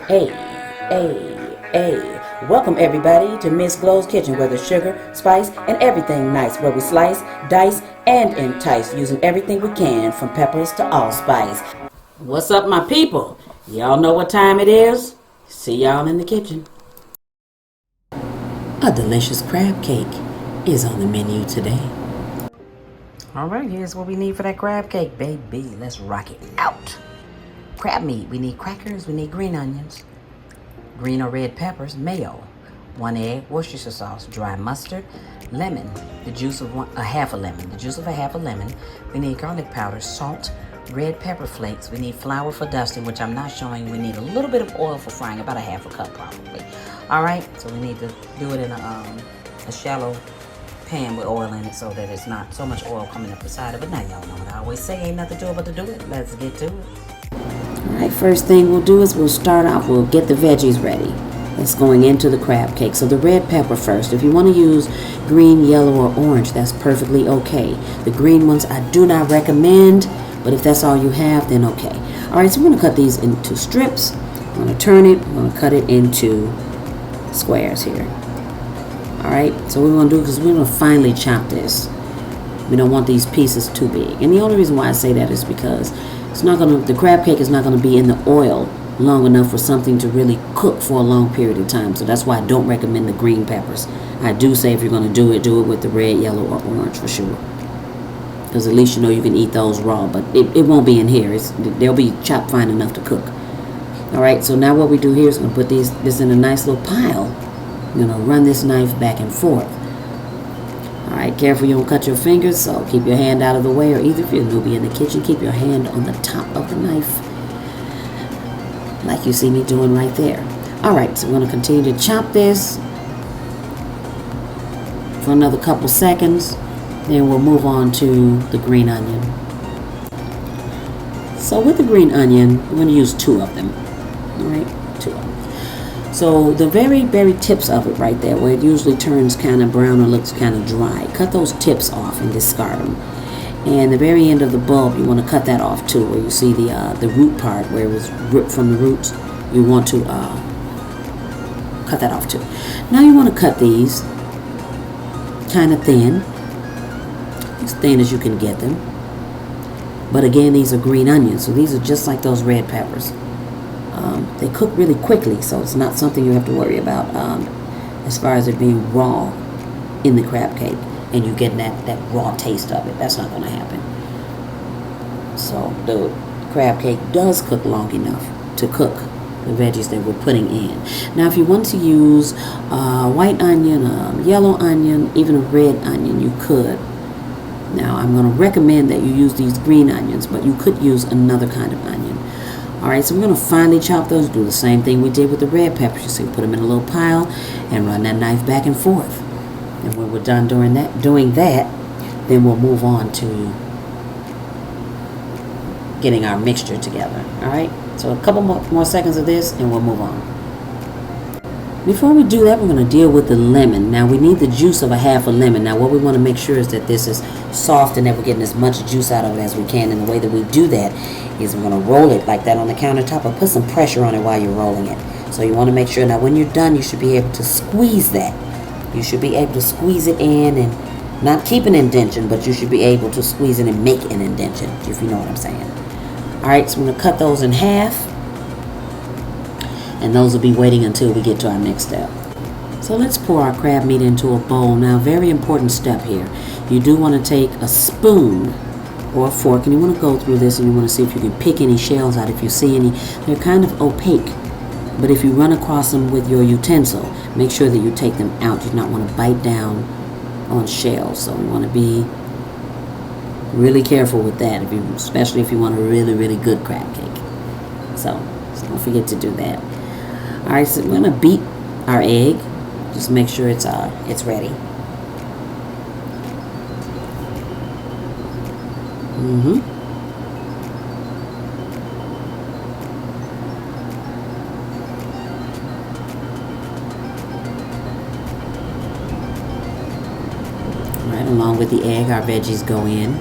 Hey, hey. Welcome everybody to Miss Glow's Kitchen, where there's sugar, spice, and everything nice, where we slice, dice, and entice, using everything we can, from peppers to allspice. What's up, my people? Y'all know what time it is? See y'all in the kitchen. A delicious crab cake is on the menu today. Alright, here's what we need for that crab cake, baby. Let's rock it out. Crab meat, we need crackers, we need green onions, green or red peppers, mayo, 1 egg, Worcestershire sauce, dry mustard, lemon, the juice of a half a lemon. We need garlic powder, salt, red pepper flakes. We need flour for dusting, which I'm not showing. We need a little bit of oil for frying, about a half a cup probably. All right, so we need to do it in a shallow pan with oil in it so that it's not so much oil coming up the side of it. Now y'all know what I always say, ain't nothing to it but to do it. Let's get to it. Alright, first thing we'll do is we'll get the veggies ready. That's going into the crab cake. So the red pepper first. If you want to use green, yellow, or orange, that's perfectly okay. The green ones I do not recommend, but if that's all you have, then okay. Alright, so we're going to cut these into strips. I'm going to turn it. I'm going to cut it into squares here. Alright, so what we're going to do is we're going to finely chop this. We don't want these pieces too big. And the only reason why I say that is because the crab cake is not going to be in the oil long enough for something to really cook for a long period of time. So that's why I don't recommend the green peppers. I do say if you're going to do it with the red, yellow, or orange for sure. Because at least you know you can eat those raw. But it won't be in here. They'll be chopped fine enough to cook. Alright, so now what we do here is going to put this in a nice little pile. I'm going to run this knife back and forth. Alright, careful you don't cut your fingers, so keep your hand out of the way, or either if you're a newbie in the kitchen, keep your hand on the top of the knife, like you see me doing right there. Alright, so we're going to continue to chop this for another couple seconds, then we'll move on to the green onion. So with the green onion, we're going to use 2 of them. Alright, 2 of them. So the very, very tips of it right there, where it usually turns kind of brown or looks kind of dry, cut those tips off and discard them. And the very end of the bulb, you want to cut that off too, where you see the root part, where it was ripped from the roots. You want to cut that off too. Now you want to cut these kind of thin, as thin as you can get them. But again, these are green onions, so these are just like those red peppers. They cook really quickly, so it's not something you have to worry about as far as it being raw in the crab cake and you getting that raw taste of it. That's not going to happen. So the crab cake does cook long enough to cook the veggies that we're putting in. Now if you want to use white onion, yellow onion, even a red onion, you could. Now I'm going to recommend that you use these green onions, but you could use another kind of onion. Alright, so we're going to finely chop those, do the same thing we did with the red peppers. You see, put them in a little pile and run that knife back and forth. And when we're done doing that, then we'll move on to getting our mixture together. Alright, so a couple more seconds of this and we'll move on. Before we do that, we're going to deal with the lemon. Now we need the juice of a half a lemon. Now what we want to make sure is that this is soft and that we're getting as much juice out of it as we can. And the way that we do that is we're going to roll it like that on the countertop, or put some pressure on it while you're rolling it. So you want to make sure, now when you're done, you should be able to squeeze that. You should be able to squeeze it in and not keep an indentation, but you should be able to squeeze it and make an indentation, if you know what I'm saying. Alright, so I'm going to cut those in half. And those will be waiting until we get to our next step. So let's pour our crab meat into a bowl. Now, very important step here. You do want to take a spoon or a fork, and you want to go through this and you want to see if you can pick any shells out. If you see any, they're kind of opaque. But if you run across them with your utensil, make sure that you take them out. You do not want to bite down on shells. So you want to be really careful with that, especially if you want a really, really good crab cake. So don't forget to do that. Alright, so we're going to beat our egg. Just make sure it's ready. Alright, along with the egg, our veggies go in.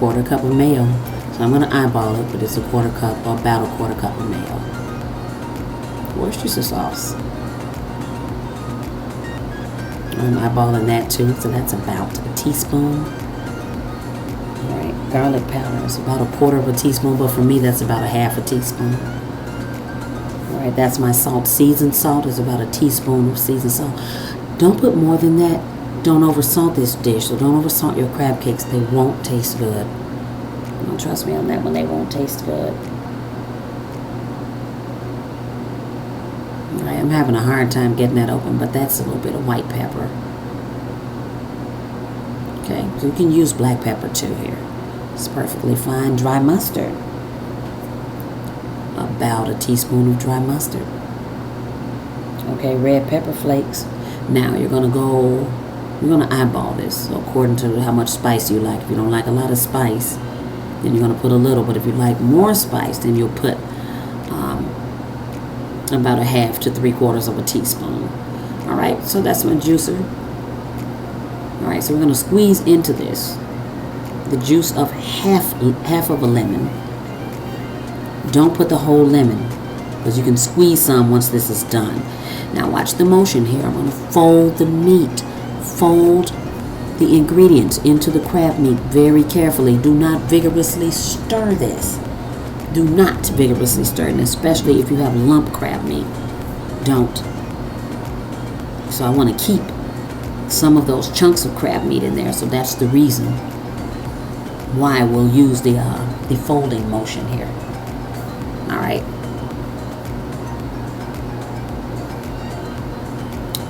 quarter cup of mayo. So I'm going to eyeball it, but it's a quarter cup, or about a quarter cup of mayo. Worcestershire sauce. I'm eyeballing that too, so that's about a teaspoon. All right, garlic powder is about a quarter of a teaspoon, but for me that's about a half a teaspoon. All right, that's my salt. Seasoned salt is about a teaspoon of seasoned salt. Don't put more than that. Don't oversalt this dish, so don't oversalt your crab cakes. They won't taste good. Don't trust me on that one, they won't taste good. I am having a hard time getting that open, but that's a little bit of white pepper. Okay, so you can use black pepper too here. It's perfectly fine. Dry mustard. About a teaspoon of dry mustard. Okay, red pepper flakes. Now you're gonna eyeball this, so according to how much spice you like. If you don't like a lot of spice, then you're gonna put a little, but if you like more spice, then you'll put about a half to 3/4 of a teaspoon. All right, so that's my juicer. All right, so we're gonna squeeze into this the juice of half of a lemon. Don't put the whole lemon, because you can squeeze some once this is done. Now watch the motion here. I'm gonna fold the meat, fold the ingredients into the crab meat very carefully. Do not vigorously stir this. Do not vigorously stir it, especially if you have lump crab meat. Don't. So I want to keep some of those chunks of crab meat in there, so that's the reason why we'll use the folding motion here. All right.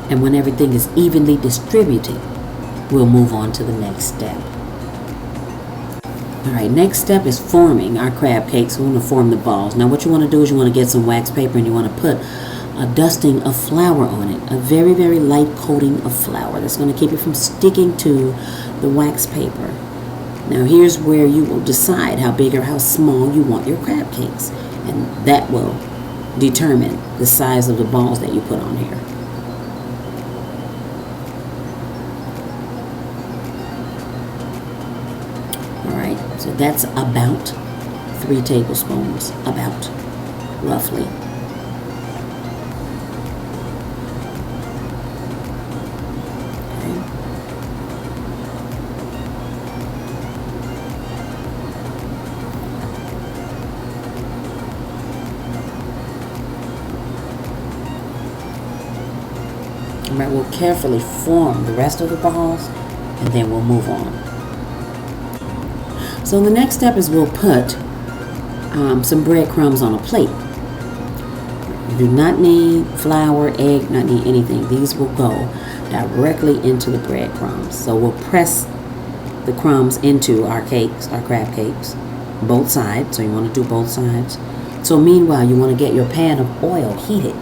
And when everything is evenly distributed, we'll move on to the next step. All right, next step is forming our crab cakes. We're going to form the balls. Now what you want to do is you want to get some wax paper and you want to put a dusting of flour on it, a very, very light coating of flour that's going to keep it from sticking to the wax paper. Now here's where you will decide how big or how small you want your crab cakes, and that will determine the size of the balls that you put on here. So that's about 3 tablespoons, about, roughly. Okay. All right, we'll carefully form the rest of the balls, and then we'll move on. So the next step is we'll put some breadcrumbs on a plate. You do not need flour, egg, not need anything. These will go directly into the breadcrumbs. So we'll press the crumbs into our cakes, our crab cakes, both sides. So you want to do both sides. So meanwhile, you want to get your pan of oil heated.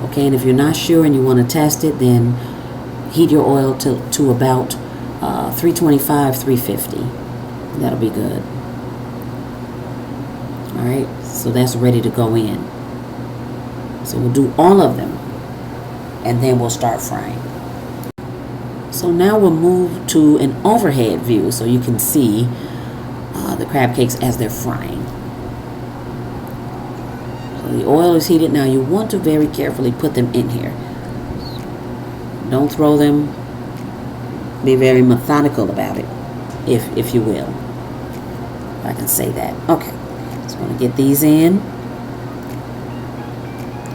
Okay, and if you're not sure and you want to test it, then heat your oil to about 325, 350. That'll be good. All right, so that's ready to go in. So we'll do all of them, and then we'll start frying. So now we'll move to an overhead view so you can see the crab cakes as they're frying. So the oil is heated. Now you want to very carefully put them in here. Don't throw them. Be very methodical about it, if you will. If I can say that. Okay, so I'm going to get these in.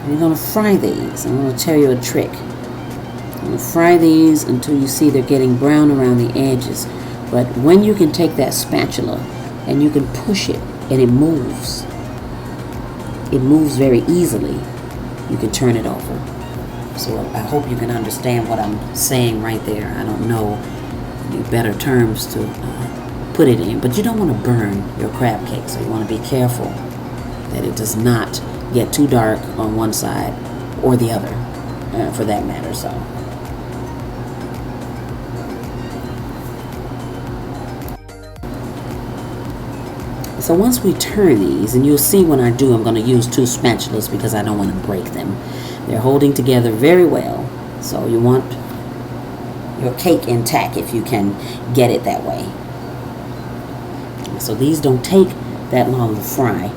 We're going to fry these. I'm going to tell you a trick. I'm going to fry these until you see they're getting brown around the edges. But when you can take that spatula and you can push it and it moves very easily, you can turn it over. So I hope you can understand what I'm saying right there. I don't know any better terms to put it in, but you don't want to burn your crab cake, so you want to be careful that it does not get too dark on one side or the other, for that matter. So once we turn these, and you'll see when I do, I'm going to use 2 spatulas because I don't want to break them. They're holding together very well. So you want your cake intact if you can get it that way. So these don't take that long to fry.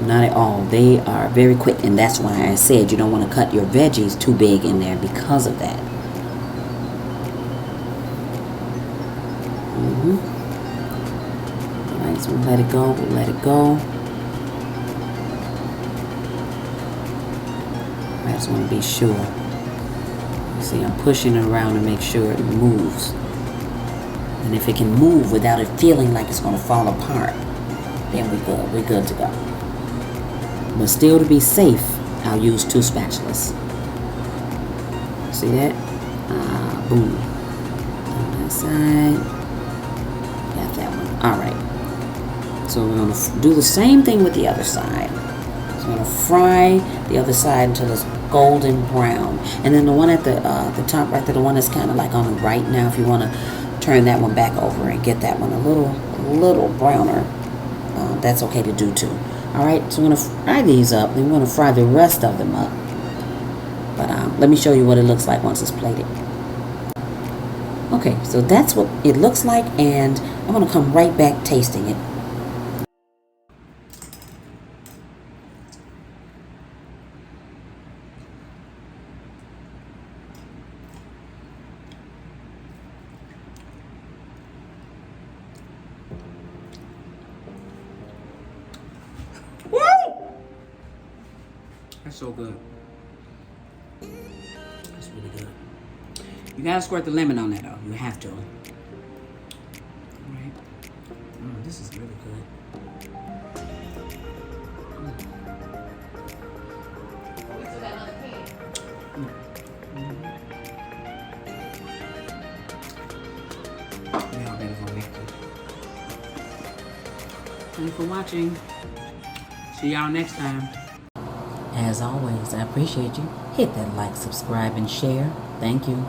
Not at all. They are very quick, and that's why I said you don't want to cut your veggies too big in there because of that. Alright, so we'll let it go. We'll let it go. I just want to be sure. You see, I'm pushing it around to make sure it moves. And if it can move without it feeling like it's going to fall apart, then we're good. We're good to go. But still, to be safe, I'll use 2 spatulas. See that? Boom. On that side. Got that one. Alright. So we're going to do the same thing with the other side. So I'm going to fry the other side until it's golden brown. And then the one at the top right there, the one that's kind of like on the right now, if you want to turn that one back over and get that one a little browner, that's okay to do too. Alright, so we're going to fry these up, and we're going to fry the rest of them up. But let me show you what it looks like once it's plated. Okay, so that's what it looks like, and I'm going to come right back tasting it. That's so good. That's really good. You gotta squirt the lemon on that though. You have to. Alright. This is really good. Y'all better go make it. Thanks for watching. See y'all next time. As always, I appreciate you. Hit that like, subscribe, and share. Thank you.